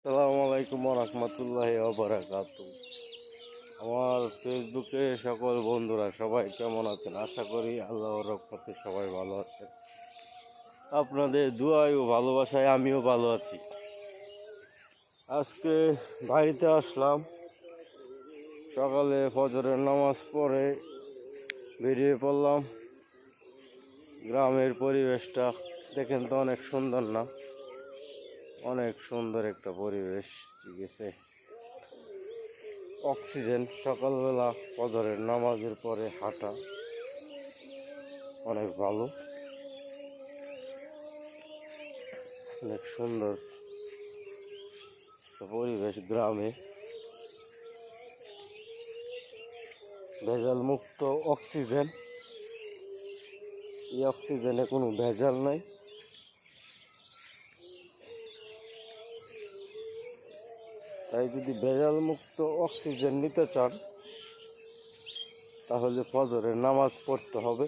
আসসালামু আলাইকুম ওয়া রাহমাতুল্লাহি ওয়া বারাকাতুহু। আমার ফেসবুকে সকল বন্ধুরা সবাই কেমন আছেন? আশা করি আল্লাহর রহমতে সবাই ভালো আছেন। আপনাদের দুআয় ও ভালোবাসায় আমিও ভালো আছি। আজকে বাড়িতে আসলাম, সকালে ফজরের নামাজ পড়ে বেরিয়ে পড়লাম। গ্রামের পরিবেশটা দেখেন তো, অনেক সুন্দর না? অনেক সুন্দর একটা পরিবেশ। ঠিক আছে, অক্সিজেন। সকালবেলা ফজরের নামাজের পরে হাঁটা অনেক ভালো, অনেক সুন্দর পরিবেশ। গ্রামে ভেজাল মুক্ত অক্সিজেন, এই অক্সিজেনে কোনো ভেজাল নাই। তাই যদি ভেজাল মুক্ত অক্সিজেন নিতে চান তাহলে ফজরের নামাজ পড়তে হবে।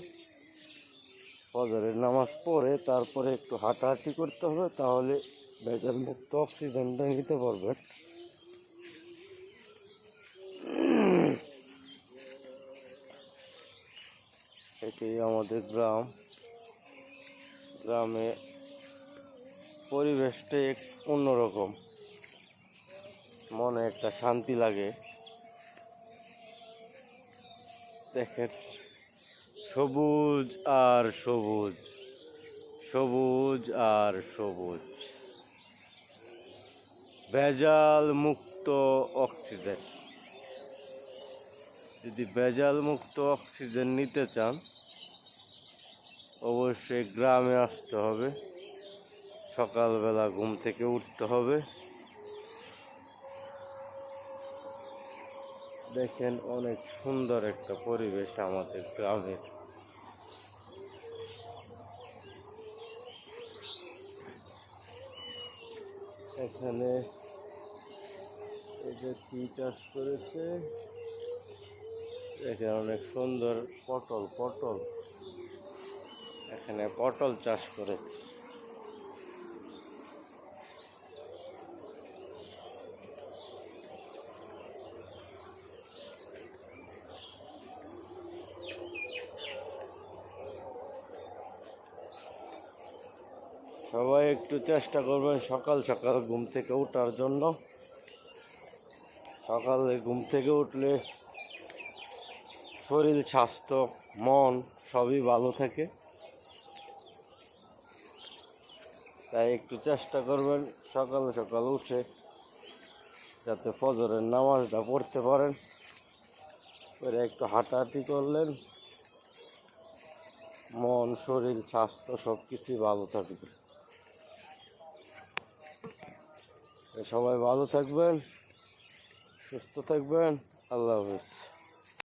ফজরের নামাজ পড়ে তারপরে একটু হাঁটাহাঁটি করতে হবে, তাহলে ভেজাল মুক্ত অক্সিজেনটা নিতে পারবেন। এটাই আমাদের গ্রাম। গ্রামে পরিবেশটা অন্যরকম, মনে একটা শান্তি লাগে। দেখেন, সবুজ আর সবুজ, সবুজ আর সবুজ, ভেজাল মুক্ত অক্সিজেন। যদি ভেজাল মুক্ত অক্সিজেন নিতে চান অবশ্যই গ্রামে আসতে হবে। সকালবেলা ঘুম থেকে উঠতে হবে। দেখেন, অনেক সুন্দর একটা পরিবেশ আমাদের গ্রামের। এখানে এই যে কি চাষ করেছে, এখানে অনেক সুন্দর পটল পটল এখানে পটল চাষ করেছে। সবাই একটু চেষ্টা করবেন সকাল সকাল ঘুম থেকে ওঠার জন্য। সকালে ঘুম থেকে উঠলে শরীর, স্বাস্থ্য, মন সবই ভালো থাকে। তাই একটু চেষ্টা করবেন সকাল সকাল উঠে যাতে ফজরের নামাজটা পড়তে পারেন। করে একটু হাঁটাহাঁটি করলেন, মন, শরীর, স্বাস্থ্য সব কিছুই ভালো থাকবে। সবাই ভালো থাকবেন, সুস্থ থাকবেন। আল্লাহ হাফেজ।